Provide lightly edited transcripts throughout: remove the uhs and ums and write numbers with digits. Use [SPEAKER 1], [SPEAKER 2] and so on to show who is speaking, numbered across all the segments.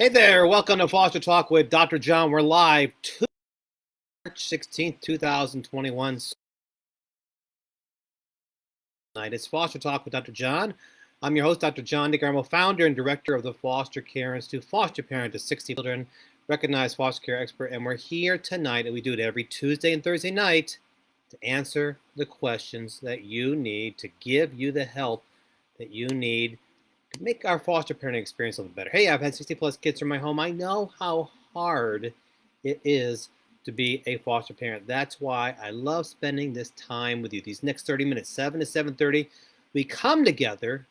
[SPEAKER 1] Hey there, welcome to Foster Talk with Dr. John. We're live March 16th, 2021. Tonight it's Foster Talk with Dr. John. I'm your host, Dr. John DeGarmo, founder and director of the Foster Care Institute, foster parent to 60 children, recognized foster care expert, and we're here tonight, and we do it every Tuesday and Thursday night, to answer the questions that you need to give you the help that you need to make our foster parenting experience a little better. Hey, I've had 60 plus kids in my home. I know how hard it is to be a foster parent. That's why I love spending this time with you. These next 30 minutes, 7 to 7:30, we come together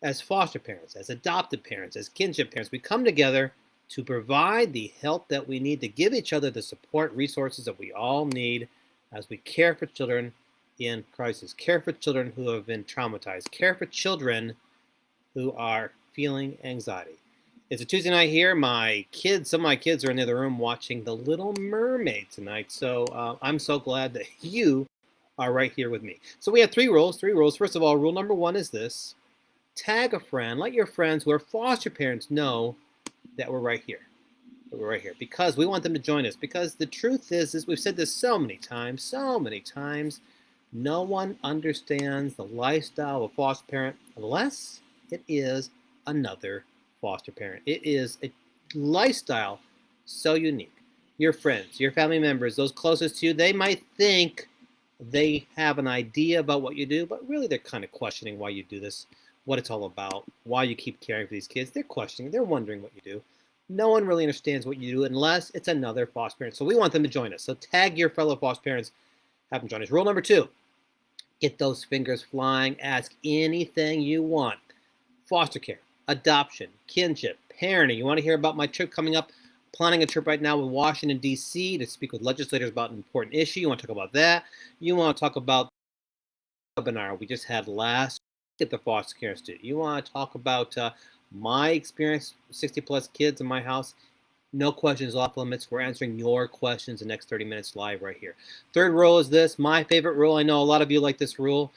[SPEAKER 1] as foster parents, as adopted parents, as kinship parents. We come together to provide the help that we need to give each other the support resources that we all need as we care for children in crisis, care for children who have been traumatized, care for children who are feeling anxiety. It's a Tuesday night here. Some of my kids are in the other room watching The Little Mermaid tonight. So I'm so glad that you are right here with me. So we have three rules. First of all, rule number one is this: tag a friend. Let your friends who are foster parents know that we're right here. Because we want them to join us. Because the truth is we've said this so many times, no one understands the lifestyle of a foster parent unless it is another foster parent. It is a lifestyle so unique. Your friends, your family members, those closest to you, they might think they have an idea about what you do, but really they're kind of questioning why you do this, what it's all about, why you keep caring for these kids. They're questioning, they're wondering what you do. No one really understands what you do unless it's another foster parent. So we want them to join us. So tag your fellow foster parents, have them join us. Rule number two: get those fingers flying. Ask anything you want. Foster care, adoption, kinship, parenting. You want to hear about my trip coming up? Planning a trip right now with Washington, D.C. to speak with legislators about an important issue. You want to talk about that? You want to talk about the webinar we just had last week at the Foster Care Institute. You want to talk about my experience, 60 plus kids in my house? No questions off limits. We're answering your questions the next 30 minutes live right here. Third rule is this, my favorite rule. I know a lot of you like this rule.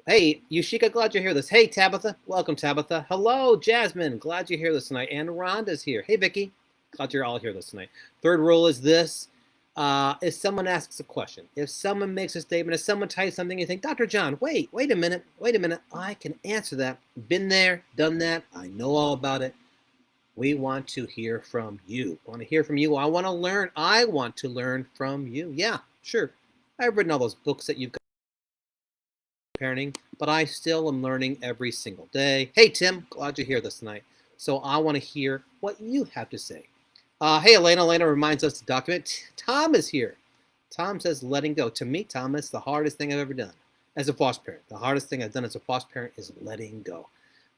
[SPEAKER 1] Hey, Yushika, glad you're here this. Hey, Tabitha. Welcome, Tabitha. Hello, Jasmine. Glad you're here this tonight. And Rhonda's here. Hey, Vicky. Glad you're all here this tonight. Third rule is this. If someone asks a question, if someone makes a statement, if someone types something, you think, Dr. John, wait a minute. I can answer that. Been there, done that. I know all about it. We want to hear from you. I want to hear from you. I want to learn. I want to learn from you. Yeah, sure. I've written all those books that you've got parenting, but I still am learning every single day. Hey, Tim, glad you're here this night. So I want to hear what you have to say. Hey, Elena. Elena reminds us to document. Tom is here. Tom says letting go. To me, Tom, it's the hardest thing I've ever done as a foster parent. The hardest thing I've done as a foster parent is letting go.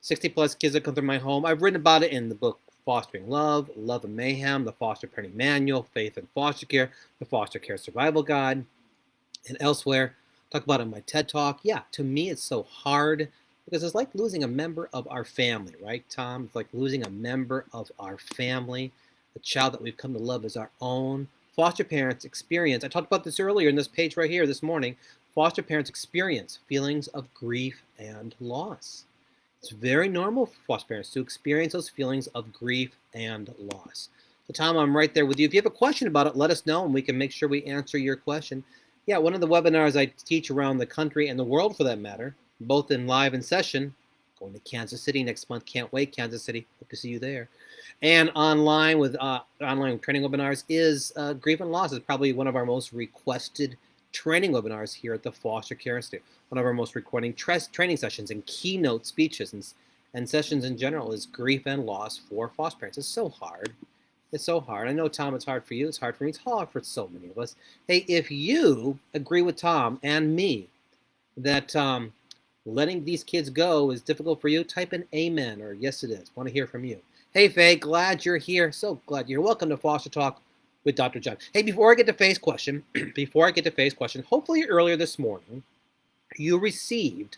[SPEAKER 1] 60 plus kids that come through my home. I've written about it in the book Fostering Love, Love and Mayhem, the Foster Parenting Manual, Faith in Foster Care, the Foster Care Survival Guide, and elsewhere. Talk about it in my TED Talk. Yeah, to me it's so hard because it's like losing a member of our family, right, Tom? It's like losing a member of our family, a child that we've come to love as our own. Foster parents experience, I talked about this earlier in this page right here this morning, foster parents experience feelings of grief and loss. It's very normal for foster parents to experience those feelings of grief and loss. So Tom, I'm right there with you. If you have a question about it, let us know and we can make sure we answer your question. Yeah, one of the webinars I teach around the country and the world for that matter, both in live and session, going to Kansas City next month. Can't wait, Kansas City. Hope to see you there. And online with online training webinars is grief and loss is probably one of our most requested training webinars here at the Foster Care Institute. One of our most recording training sessions and keynote speeches and sessions in general is grief and loss for foster parents. It's so hard. It's so hard. I know, Tom, it's hard for you. It's hard for me. It's hard for so many of us. Hey, if you agree with Tom and me that letting these kids go is difficult for you, type in amen or yes it is. Want to hear from you. Hey, Faye, glad you're here. So glad you're here. Welcome to Foster Talk with Dr. John. Hey, before I get to Faye's question, hopefully earlier this morning, you received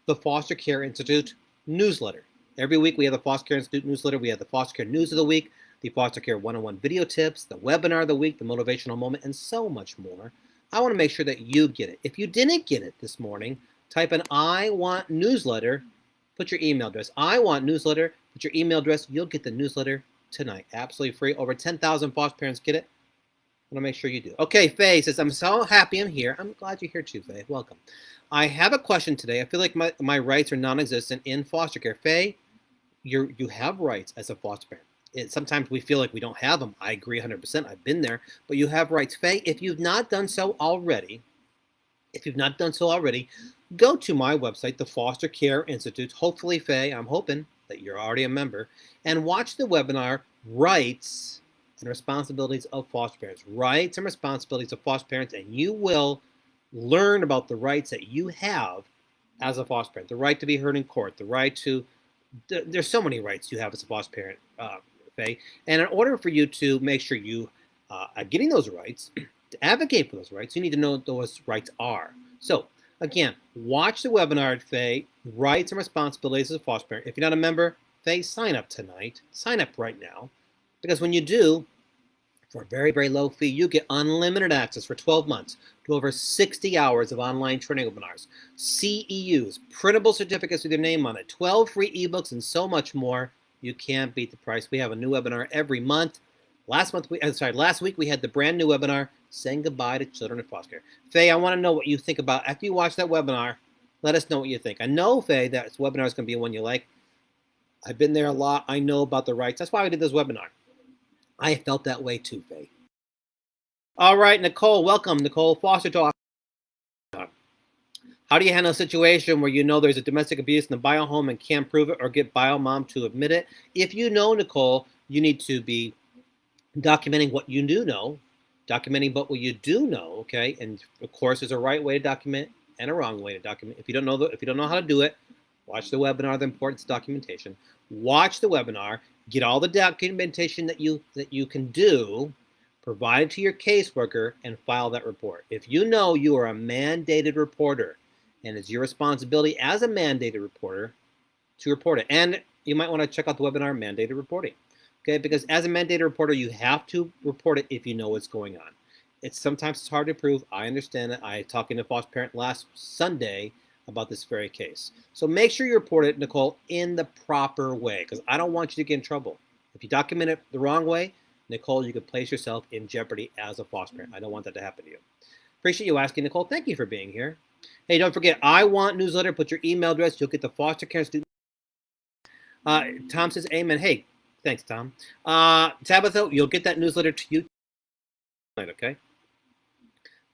[SPEAKER 1] the Foster Care Institute newsletter. Every week we have the Foster Care Institute newsletter. We have the Foster Care News of the Week, the Foster Care 101 video tips, the webinar of the week, the motivational moment, and so much more. I want to make sure that you get it. If you didn't get it this morning, type in I want newsletter, put your email address. I want newsletter, put your email address. You'll get the newsletter tonight. Absolutely free. Over 10,000 foster parents get it. I want to make sure you do. Okay, Faye says, I'm so happy I'm here. I'm glad you're here too, Faye. Welcome. I have a question today. I feel like my rights are non-existent in foster care. Faye, you have rights as a foster parent. Sometimes we feel like we don't have them. I agree 100%. I've been there. But you have rights. Faye, if you've not done so already, go to my website, the Foster Care Institute. Hopefully, Faye, I'm hoping that you're already a member, and watch the webinar, Rights and Responsibilities of Foster Parents. Rights and Responsibilities of Foster Parents, and you will learn about the rights that you have as a foster parent. The right to be heard in court, the right to, there's so many rights you have as a foster parent, Faye. And in order for you to make sure you are getting those rights, to advocate for those rights, you need to know what those rights are. So, again, watch the webinar, Faye, Rights and Responsibilities as a Foster Parent. If you're not a member, Faye, sign up tonight. Sign up right now. Because when you do, for a very, very low fee, you get unlimited access for 12 months to over 60 hours of online training webinars, CEUs, printable certificates with your name on it, 12 free ebooks, and so much more. You can't beat the price. We have a new webinar every month. Last week we had the brand new webinar, Saying Goodbye to Children in Foster Care. Faye, I want to know what you think about, after you watch that webinar, let us know what you think. I know, Faye, that this webinar is going to be one you like. I've been there a lot. I know about the rights. That's why we did this webinar. I felt that way too, Faye. All right, Nicole, welcome. Nicole, Foster Talk. How do you handle a situation where you know there's a domestic abuse in the bio home and can't prove it or get bio mom to admit it? If you know, Nicole, you need to be documenting what you do know, okay? And of course, there's a right way to document and a wrong way to document. If you don't know how to do it, watch the webinar, The Importance of Documentation. Watch the webinar, get all the documentation that you can do, provide it to your caseworker, and file that report. If you know you are a mandated reporter, and it's your responsibility as a mandated reporter to report it. And you might want to check out the webinar, Mandated Reporting. Okay, because as a mandated reporter, you have to report it if you know what's going on. Sometimes it's hard to prove. I understand it. I talked to a foster parent last Sunday about this very case. So make sure you report it, Nicole, in the proper way, because I don't want you to get in trouble. If you document it the wrong way, Nicole, you could place yourself in jeopardy as a foster parent. I don't want that to happen to you. Appreciate you asking, Nicole. Thank you for being here. Hey, don't forget, I Want newsletter. Put your email address. You'll get the foster care student. Tom says, amen. Hey, thanks, Tom. Tabitha, you'll get that newsletter to you tonight, okay?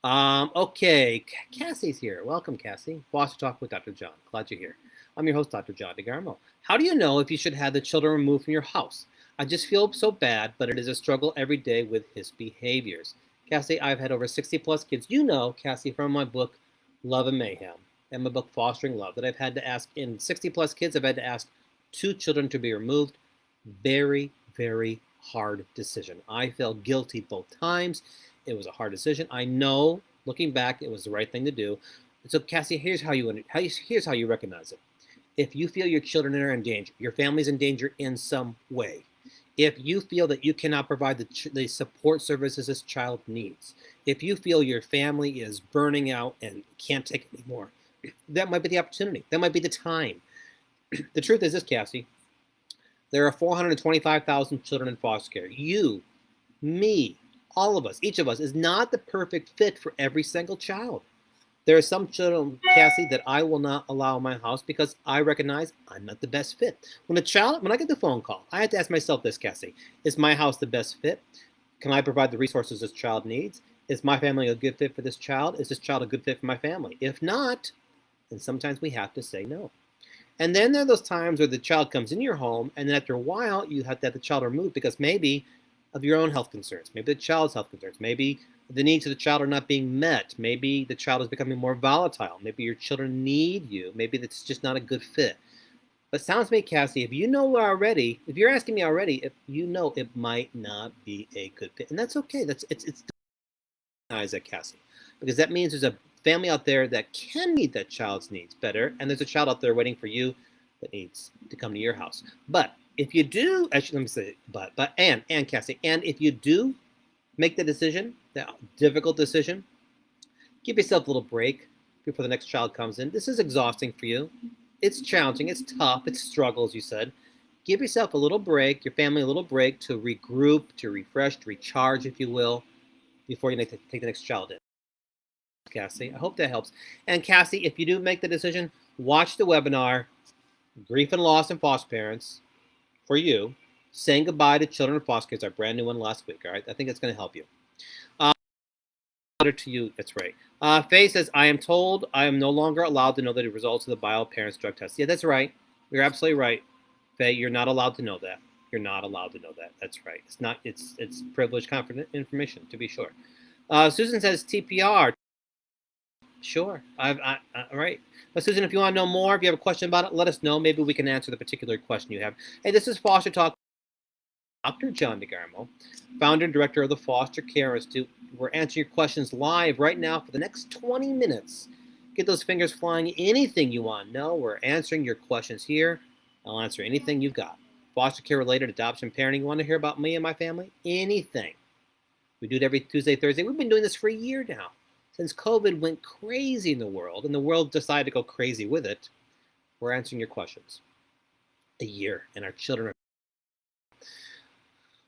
[SPEAKER 1] Okay, Cassie's here. Welcome, Cassie. Foster Talk with Dr. John. Glad you're here. I'm your host, Dr. John DeGarmo. How do you know if you should have the children removed from your house? I just feel so bad, but it is a struggle every day with his behaviors. Cassie, I've had over 60 plus kids. You know, Cassie, from my book, Love and Mayhem, and my book, Fostering Love, that I've had to ask, in 60 plus kids, I've had to ask 2 children to be removed. Very, very hard decision. I felt guilty both times. It was a hard decision. I know, looking back, it was the right thing to do. So, Cassie, here's how you recognize it. If you feel your children are in danger, your family's in danger in some way, if you feel that you cannot provide the support services this child needs, if you feel your family is burning out and can't take it anymore, that might be the opportunity. That might be the time. The truth is this, Cassie. There are 425,000 children in foster care. You, me, all of us, each of us is not the perfect fit for every single child. There are some children, Cassie, that I will not allow in my house because I recognize I'm not the best fit. When I get the phone call, I have to ask myself this, Cassie. Is my house the best fit? Can I provide the resources this child needs? Is my family a good fit for this child? Is this child a good fit for my family? If not, then sometimes we have to say no. And then there are those times where the child comes in your home, and then after a while, you have to have the child removed because maybe of your own health concerns, maybe the child's health concerns, maybe the needs of the child are not being met, maybe the child is becoming more volatile, maybe your children need you, maybe that's just not a good fit. But sounds to me, Cassie, if you know already, if you're asking me already, if you know it might not be a good fit, and that's okay. It's that, Cassie, because that means there's a family out there that can meet that child's needs better, and there's a child out there waiting for you that needs to come to your house. But if you do, actually, let me say, and Cassie, and if you do make the decision, that difficult decision, give yourself a little break before the next child comes in. This is exhausting for you. It's challenging. It's tough. It's struggle, as you said. Give yourself a little break, your family a little break to regroup, to refresh, to recharge, if you will, before you take the next child in. Cassie, I hope that helps. And Cassie, if you do make the decision, watch the webinar, Grief and Loss in Foster Parents, for you, saying goodbye to children in foster care. It's our brand new one last week, all right? I think it's going to help you. To you, that's right. Faye says, I am told I am no longer allowed to know the results of the bio parents drug test. Yeah, that's right. You're absolutely right. Faye, you're not allowed to know that. You're not allowed to know that. That's right. It's privileged confident information, to be sure. Susan says TPR. Sure. All right. But Susan, if you want to know more, if you have a question about it, let us know. Maybe we can answer the particular question you have. Hey, this is Foster Talk. Dr. John DeGarmo, founder and director of the Foster Care Institute. We're answering your questions live right now for the next 20 minutes. Get those fingers flying. Anything you want to know, we're answering your questions here. I'll answer anything you've got. Foster care related, adoption, parenting. You want to hear about me and my family? Anything. We do it every Tuesday, Thursday. We've been doing this for a year now. Since COVID went crazy in the world, and the world decided to go crazy with it, we're answering your questions. A year, and our children are.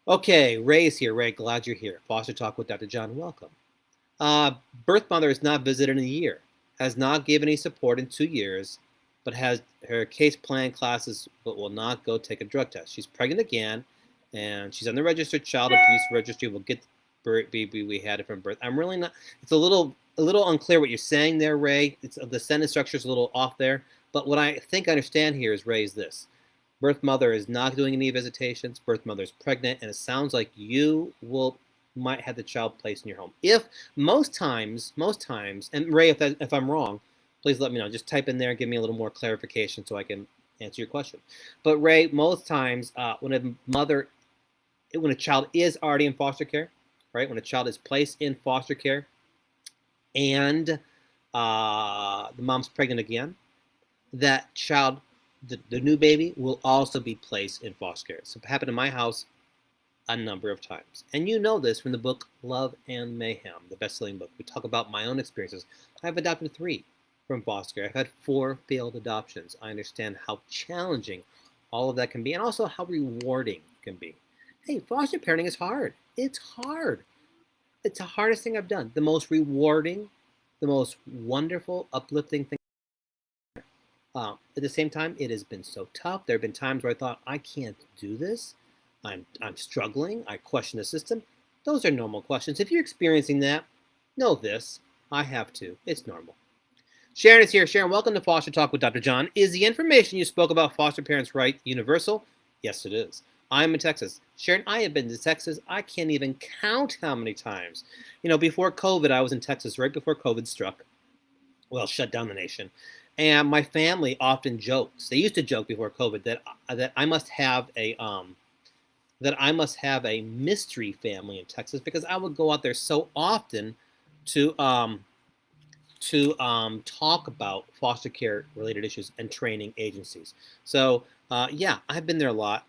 [SPEAKER 1] Okay, Ray is here. Ray, glad you're here. Foster Talk with Dr. John, welcome. Birth mother has not visited in a year, has not given any support in 2 years, but has her case plan classes, but will not go take a drug test. She's pregnant again, and she's on the registered child abuse registry. We'll get the baby we had it from birth. I'm really not. It's a little unclear what you're saying there, Ray. The sentence structure is a little off there. But what I think I understand here is Ray is this. Birth mother is not doing any visitations. Birth mother is pregnant, and it sounds like you might have the child placed in your home. If most times, and Ray, if I'm wrong, please let me know. Just type in there and give me a little more clarification so I can answer your question. But Ray, most times when a child is already in foster care, right? When a child is placed in foster care, and the mom's pregnant again, that child, the new baby, will also be placed in foster care. So it happened in my house a number of times. And you know this from the book Love and Mayhem, the best-selling book. We talk about my own experiences. I've adopted 3 from foster care. I've had 4 failed adoptions. I understand how challenging all of that can be and also how rewarding it can be. Hey, foster parenting is hard. It's hard. It's the hardest thing I've done. The most rewarding, the most wonderful, uplifting thing. At the same time, it has been so tough. There have been times where I thought, I can't do this. I'm struggling. I question the system. Those are normal questions. If you're experiencing that, know this. I have to. It's normal. Sharon is here. Sharon, welcome to Foster Talk with Dr. John. Is the information you spoke about foster parents' right universal? Yes, it is. I'm in Texas. Sharon, I have been to Texas. I can't even count how many times. You know, before COVID, I was in Texas right before COVID struck. Well, shut down the nation. And my family often jokes. They used to joke before COVID that I must have a mystery family in Texas because I would go out there so often to talk about foster care related issues and training agencies. So yeah, I've been there a lot.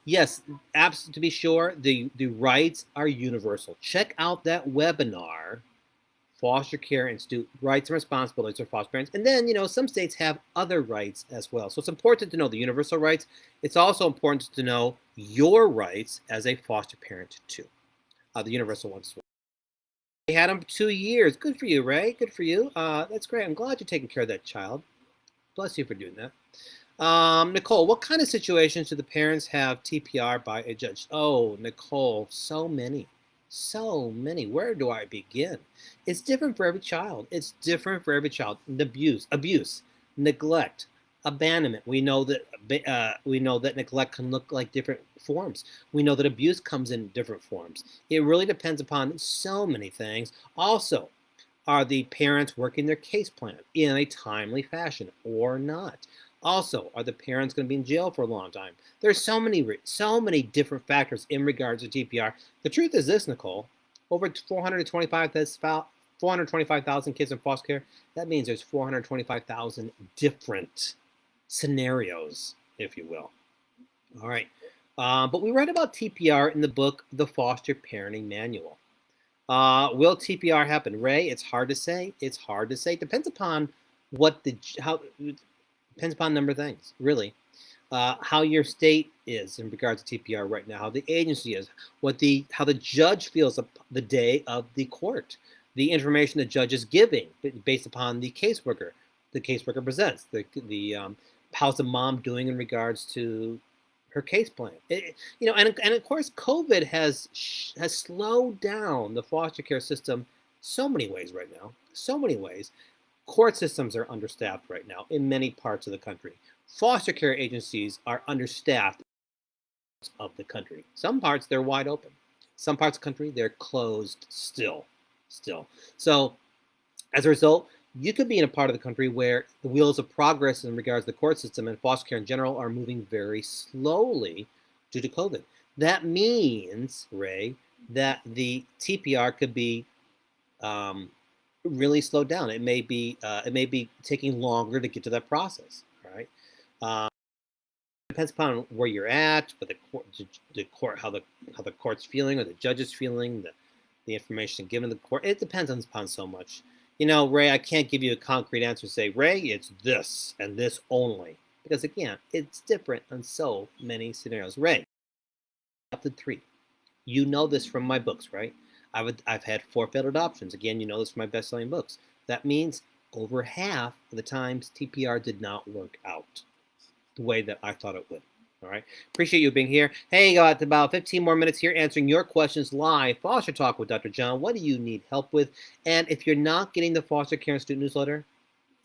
[SPEAKER 1] Yes, to be sure, the rights are universal. Check out that webinar, Foster Care Institute, Rights and Responsibilities for Foster Parents. And then, you know, some states have other rights as well. So it's important to know the universal rights. It's also important to know your rights as a foster parent too. The universal ones as well. We had them 2 years. Good for you, Ray. Good for you. That's great. I'm glad you're taking care of that child. Bless you for doing that. Nicole, what kind of situations do the parents have TPR by a judge? Oh, Nicole, so many. So many. Where do I begin? It's different for every child. It's different for every child. Abuse, neglect, abandonment. We know that neglect can look like different forms. We know that abuse comes in different forms. It really depends upon so many things. Also, are the parents working their case plan in a timely fashion or not? Also, are the parents going to be in jail for a long time? There's so many different factors in regards to TPR. The truth is this, Nicole, over 425,000 kids in foster care. That means there's 425,000 different scenarios, if you will. All right. But we read about TPR in the book, The Foster Parenting Manual. Will TPR happen? Ray, it's hard to say. It's hard to say. It depends upon depends upon a number of things, really. how your state is in regards to TPR right now, how the agency is, how the judge feels the day of the court, the information the judge is giving based upon the caseworker presents, how's the mom doing in regards to her case plan. And of course, COVID has slowed down the foster care system so many ways right now, so many ways. Court systems are understaffed right now in many parts of the country. Foster care agencies are understaffed of the country. Some parts they're wide open. Some parts of the country they're closed still. So as a result, you could be in a part of the country where the wheels of progress in regards to the court system and foster care in general are moving very slowly due to COVID. That means, Ray, that the TPR could be really slowed down. It may be taking longer to get to that process. Right? Depends upon where you're at, but the court, how the court's feeling, or the judge is feeling, the information given to the court. It depends upon so much. Ray, I can't give you a concrete answer. Say, Ray, it's this and this only, because again, it's different on so many scenarios. Ray, adopted 3. You know this from my books, right? I've had 4 failed adoptions. Again, you know this from my best-selling books. That means over half of the times TPR did not work out the way that I thought it would. All right. Appreciate you being here. Hey, got about 15 more minutes here answering your questions live. Foster Talk with Dr. John. What do you need help with? And if you're not getting the Foster Care Institute newsletter,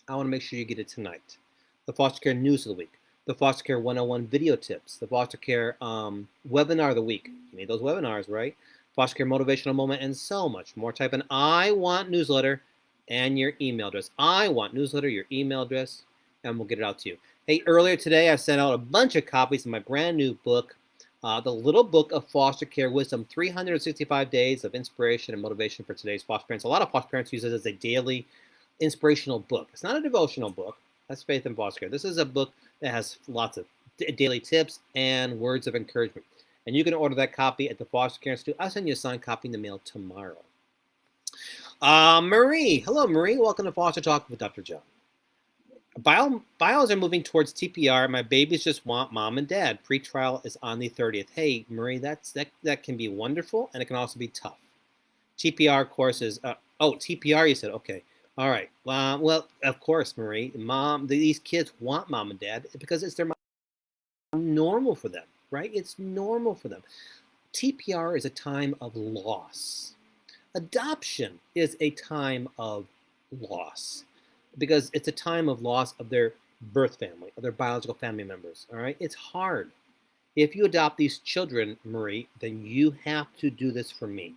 [SPEAKER 1] I want to make sure you get it tonight. The Foster Care News of the Week, the Foster Care 101 video tips, the Foster Care webinar of the week. You need those webinars, right? Foster Care motivational moment, and so much more. Type in I want newsletter and your email address. I want newsletter, your email address, and we'll get it out to you. Hey, earlier today I sent out a bunch of copies of my brand new book, The Little Book of Foster Care Wisdom, 365 Days of Inspiration and Motivation for Today's Foster Parents. A lot of foster parents use it as a daily inspirational book. It's not a devotional book. That's Faith in Foster Care. This is a book that has lots of daily tips and words of encouragement. And you can order that copy at the Foster Care Institute. I'll send you a signed copy in the mail tomorrow. Marie. Hello, Marie. Welcome to Foster Talk with Dr. John. Bios are moving towards TPR. My babies just want mom and dad. Pre-trial is on the 30th. Hey, Marie, that can be wonderful, and it can also be tough. TPR course is, TPR, you said, okay. All right. Well, of course, Marie, these kids want mom and dad because it's normal for them, right? It's normal for them. TPR is a time of loss. Adoption is a time of loss, because it's a time of loss of their birth family, of their biological family members, all right? It's hard. If you adopt these children, Marie, then you have to do this for me.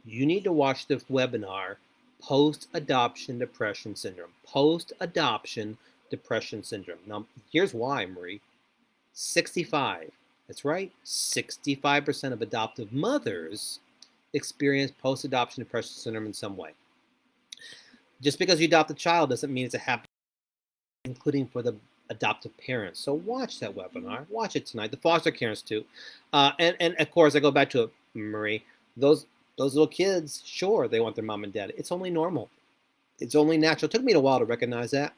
[SPEAKER 1] You need to watch the webinar, Post-Adoption Depression Syndrome. Post-Adoption Depression Syndrome. Now, here's why, Marie. 65, that's right, 65% of adoptive mothers experience post-adoption depression syndrome in some way. Just because you adopt a child doesn't mean it's a happy, including for the adoptive parents. So watch that webinar. Watch it tonight. The Foster Care Institute. And of course, I go back to it, Marie. Those little kids, sure, they want their mom and dad. It's only normal. It's only natural. It took me a while to recognize that.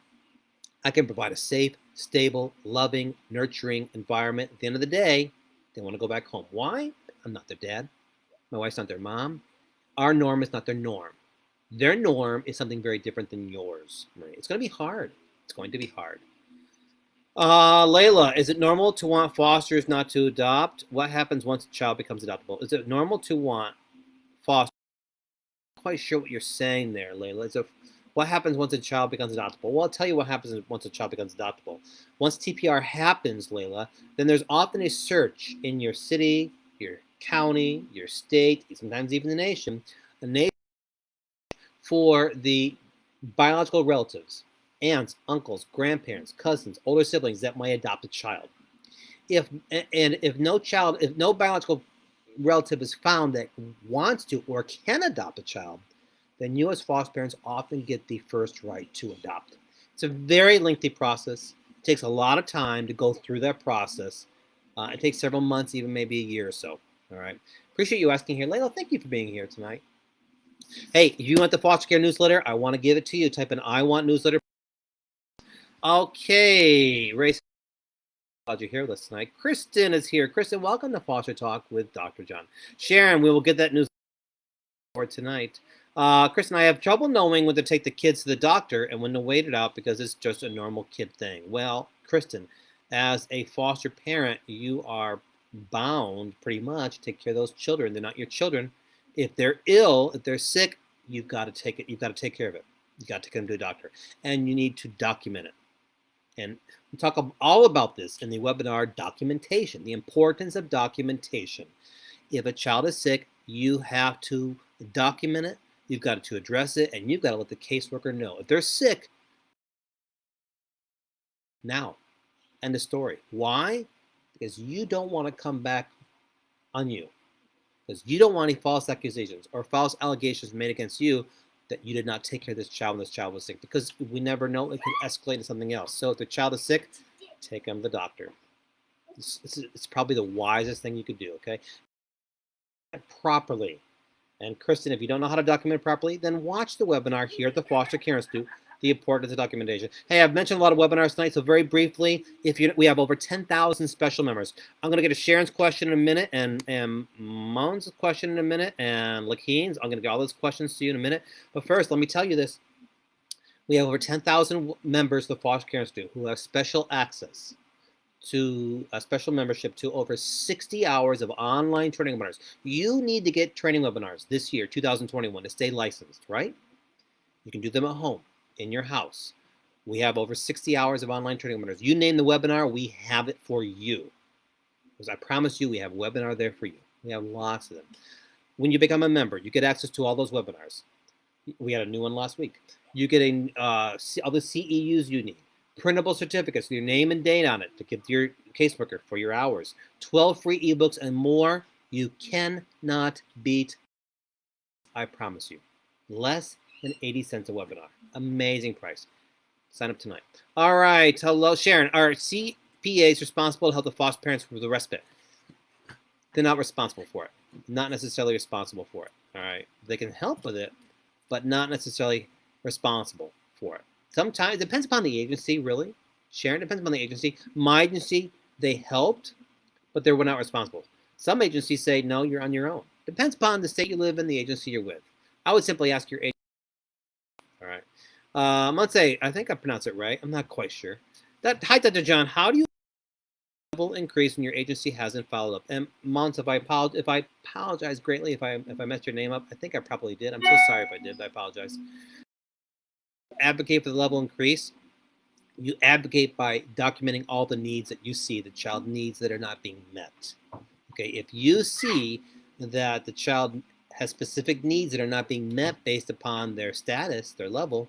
[SPEAKER 1] I can provide a safe, stable, loving, nurturing environment. At the end of the day, they want to go back home. Why? I'm not their dad. My wife's not their mom. Our norm is not their norm. Their norm is something very different than yours, Marie. It's going to be hard. It's going to be hard. Layla, is it normal to want fosters not to adopt? What happens once a child becomes adoptable? Is it normal to want fosters? I'm not quite sure what you're saying there, Layla. What happens once a child becomes adoptable? Well, I'll tell you what happens once a child becomes adoptable. Once TPR happens, Layla, then there's often a search in your city, your county, your state, sometimes even the nation, for the biological relatives, aunts, uncles, grandparents, cousins, older siblings that might adopt a child. If no biological relative is found that wants to or can adopt a child, then you as foster parents often get the first right to adopt. It's a very lengthy process. It takes a lot of time to go through that process. It takes several months, even maybe a year or so. All right. Appreciate you asking here. Layla, thank you for being here tonight. Hey, if you want the foster care newsletter, I want to give it to you. Type in I want newsletter. Okay, Ray. Glad you're here with us tonight. Kristen is here. Kristen, welcome to Foster Talk with Dr. John. Sharon, we will get that news for tonight. Kristen, I have trouble knowing when to take the kids to the doctor and when to wait it out because it's just a normal kid thing. Well, Kristen, as a foster parent, you are bound pretty much to take care of those children. They're not your children. If they're ill, if they're sick, you've got to take it. You've got to take care of it. You've got to take them to a doctor, and you need to document it. And we talk all about this in the webinar documentation, the importance of documentation. If a child is sick, you have to document it, you've got to address it, and you've got to let the caseworker know. If they're sick, now, end of story. Why? Because you don't want to come back on you. Because you don't want any false accusations or false allegations made against you that you did not take care of this child when this child was sick, because we never know, it could escalate to something else. So if the child is sick, take them to the doctor. It's probably the wisest thing you could do, okay? Properly. And Kristen, if you don't know how to document it properly, then watch the webinar here at the Foster Care Institute, the importance of documentation. Hey, I've mentioned a lot of webinars tonight, so very briefly, we have over 10,000 special members. I'm going to get to Sharon's question in a minute, and Mon's question in a minute, and Lakeen's. I'm going to get all those questions to you in a minute. But first, let me tell you this. We have over 10,000 members of the Foster Care Institute who have special access to a special membership to over 60 hours of online training webinars. You need to get training webinars this year, 2021, to stay licensed, right? You can do them at home, in your house. We have over 60 hours of online training webinars. You name the webinar, we have it for you. Because I promise you, we have a webinar there for you. We have lots of them. When you become a member, you get access to all those webinars. We had a new one last week. You get all the CEUs you need. Printable certificates with your name and date on it to give to your caseworker for your hours. 12 free ebooks and more. You cannot beat, I promise you. Less than 80 cents a webinar. Amazing price. Sign up tonight. All right. Hello, Sharon. Are CPAs responsible to help the foster parents with the respite? They're not responsible for it. Not necessarily responsible for it. All right. They can help with it, but not necessarily responsible for it. Sometimes it depends upon the agency, really. Sharon, depends upon the agency. My agency, they helped, but they were not responsible. Some agencies say, no, you're on your own. Depends upon the state you live in, the agency you're with. I would simply ask your agency. All right. Let's say, I think I pronounced it right. I'm not quite sure. Hi, Dr. John. How do you level increase when your agency hasn't followed up? And Mons, if I apologize greatly if I messed your name up, I think I probably did. I'm so sorry if I did. I apologize. Advocate for the level increase. You advocate by documenting all the needs that you see the child needs that are not being met. Okay, if you see that the child has specific needs that are not being met based upon their status, their level,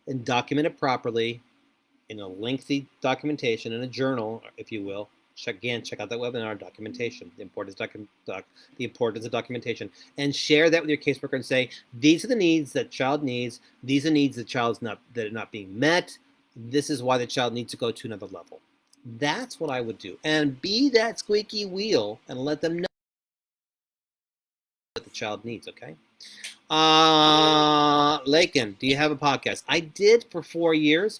[SPEAKER 1] then document it properly in a lengthy documentation in a journal, if you will. Check out that webinar documentation, the importance of documentation, and share that with your caseworker and say, these are the needs that child needs. These are needs that that are not being met. This is why the child needs to go to another level. That's what I would do. And be that squeaky wheel and let them know what the child needs, okay? Lakin, do you have a podcast? I did for 4 years.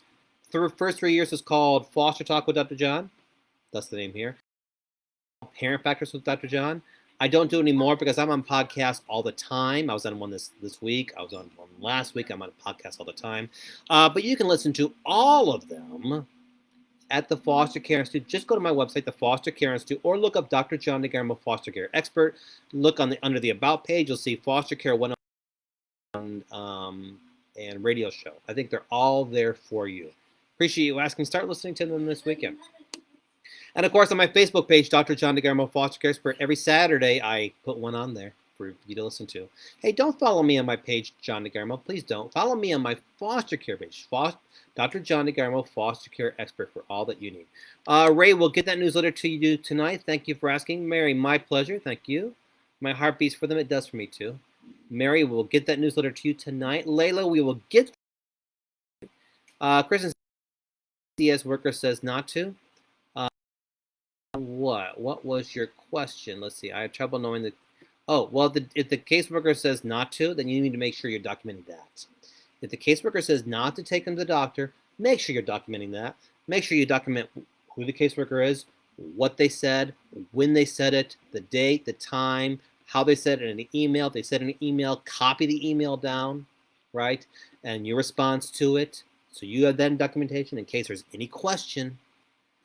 [SPEAKER 1] The first 3 years was called Foster Talk with Dr. John. That's the name here. Parent Factors with Dr. John. I don't do it anymore because I'm on podcasts all the time. I was on one this week. I was on one last week. I'm on a podcast all the time. But you can listen to all of them at the Foster Care Institute. Just go to my website, the Foster Care Institute, or look up Dr. John DeGarmo, Foster Care Expert. Look under the About page. You'll see Foster Care 101 and radio show. I think they're all there for you. Appreciate you asking. Start listening to them this weekend. And of course, on my Facebook page, Dr. John DeGarmo, Foster Care Expert, every Saturday I put one on there for you to listen to. Hey, don't follow me on my page, John DeGarmo. Please don't. Follow me on my foster care page, Dr. John DeGarmo, Foster Care Expert, for all that you need. Ray, we'll get that newsletter to you tonight. Thank you for asking. Mary, my pleasure. Thank you. My heart beats for them. It does for me, too. Mary, we'll get that newsletter to you tonight. Layla, we will get. Kristen, CS worker says not to. What was your question? Let's see. I have trouble knowing the. Oh, well, if the caseworker says not to, then you need to make sure you're documenting that. If the caseworker says not to take them to the doctor, make sure you're documenting that. Make sure you document who the caseworker is, what they said, when they said it, the date, the time, how they said it in an email. If they said in an email, copy the email down, right? And your response to it. So you have then documentation in case there's any question.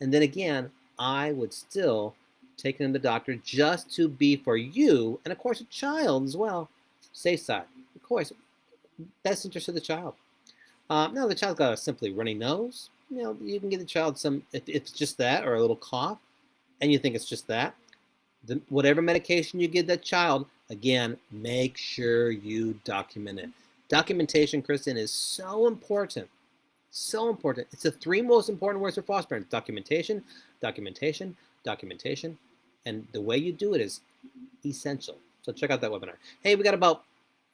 [SPEAKER 1] And then again, I would still take them to the doctor just to be for you, and of course a child as well, safe side. Of course, best interest of the child. Now the child's got a simply runny nose. You can give the child some, if it's just that, or a little cough, and you think it's just that. Whatever medication you give that child, again, make sure you document it. Documentation, Kristen, is so important. So important. It's the three most important words for foster parents: documentation, documentation, documentation. And the way you do it is essential. So check out that webinar. Hey, we got about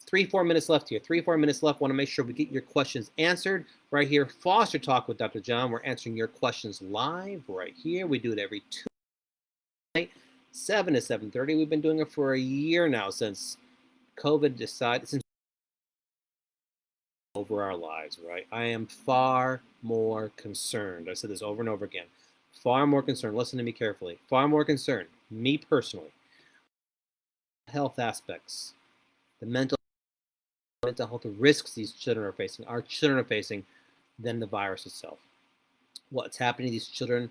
[SPEAKER 1] 3-4 minutes left here. 3-4 minutes left. Want to make sure we get your questions answered right here. Foster Talk with Dr. John. We're answering your questions live right here. We do it every Tuesday, 7 to 7:30. We've been doing it for a year now since COVID decided, since over our lives, right? I am far more concerned. I said this over and over again. Far more concerned. Listen to me carefully. Far more concerned, me personally, health aspects, the mental health risks these children are facing, our children are facing, than the virus itself. What's happening to these children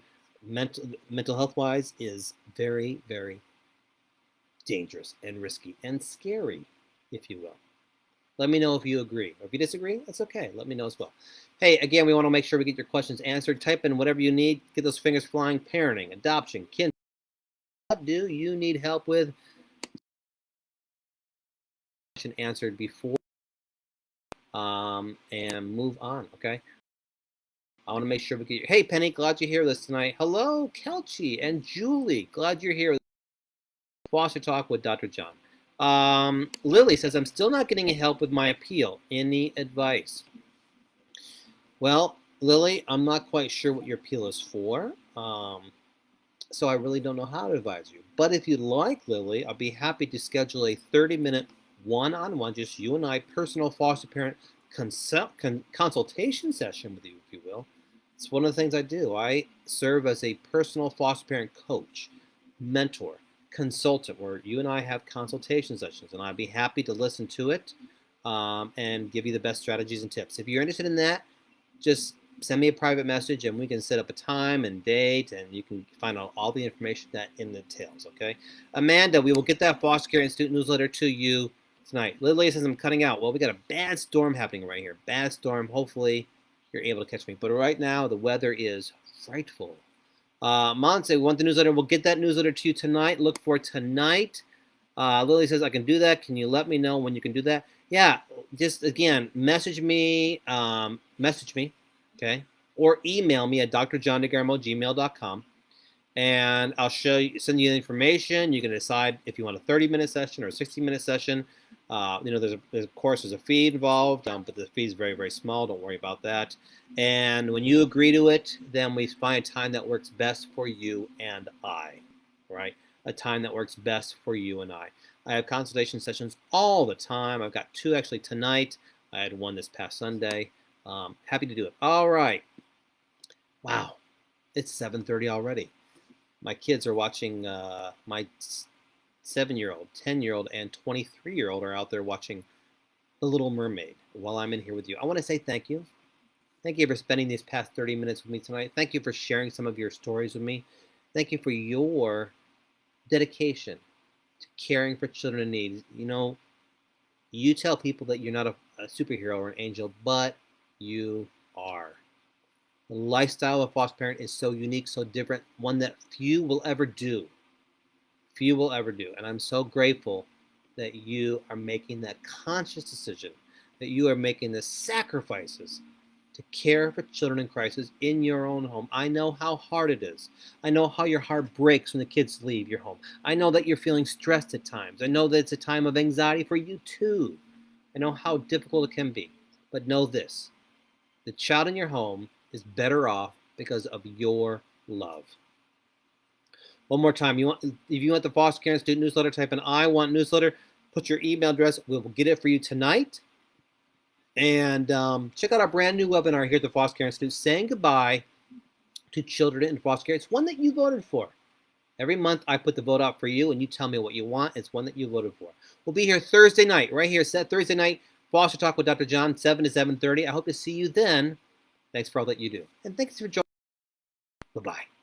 [SPEAKER 1] mental health wise is very, very dangerous and risky and scary, if you will. Let me know if you agree. Or if you disagree, that's okay. Let me know as well. Hey, again, we want to make sure we get your questions answered. Type in whatever you need. Get those fingers flying. Parenting, adoption, kin. What do you need help with? Answered before. And move on, okay? I want to make sure we get your... Hey, Penny, glad you're here with us tonight. Hello, Kelchi and Julie. Glad you're here. Foster Talk with Dr. John. Lily says, I'm still not getting help with my appeal. Any advice? Well, Lily, I'm not quite sure what your appeal is for. So I really don't know how to advise you. But if you'd like, Lily, I'll be happy to schedule a 30-minute one-on-one, just you and I, personal foster parent consultation session with you, if you will. It's one of the things I do. I serve as a personal foster parent coach, mentor, consultant, where you and I have consultation sessions, and I'd be happy to listen to it and give you the best strategies and tips. If you're interested in that, just send me a private message and we can set up a time and date, and you can find out all the information that entails, okay? Amanda, we will get that Foster Care Institute newsletter to you tonight. Lily says I'm cutting out. Well, we got a bad storm happening right here. Bad storm. Hopefully you're able to catch me. But right now the weather is frightful. Monse, we want the newsletter. We'll get that newsletter to you tonight. Look for tonight. Lily says, I can do that. Can you let me know when you can do that? Yeah, just again, message me, okay? Or email me at drjohndegarmo@gmail.com. And I'll send you the information. You can decide if you want a 30-minute session or a 60-minute session. There's a fee involved, but the fee is very, very small. Don't worry about that. And when you agree to it, then we find a time that works best for you and I, right? A time that works best for you and I. I have consultation sessions all the time. I've got 2 actually tonight. I had 1 this past Sunday. Happy to do it. All right. Wow, it's 7:30 already. My kids are watching, my 7-year-old, 10-year-old, and 23-year-old are out there watching The Little Mermaid while I'm in here with you. I want to say thank you. Thank you for spending these past 30 minutes with me tonight. Thank you for sharing some of your stories with me. Thank you for your dedication to caring for children in need. You tell people that you're not a superhero or an angel, but you are. The lifestyle of a foster parent is so unique, so different, one that few will ever do. Few will ever do. And I'm so grateful that you are making that conscious decision, that you are making the sacrifices to care for children in crisis in your own home. I know how hard it is. I know how your heart breaks when the kids leave your home. I know that you're feeling stressed at times. I know that it's a time of anxiety for you too. I know how difficult it can be. But know this, the child in your home is better off because of your love. One more time, if you want the Foster Care Institute newsletter, type in I want newsletter, put your email address, we'll get it for you tonight. And check out our brand new webinar here at the Foster Care Institute, saying goodbye to children in foster care. It's one that you voted for. Every month I put the vote out for you, and you tell me what you want. It's one that you voted for. We'll be here Thursday night, right here, Thursday night, Foster Talk with Dr. John, 7 to 7:30. I hope to see you then. Thanks for all that you do. And thanks for joining. Bye-bye.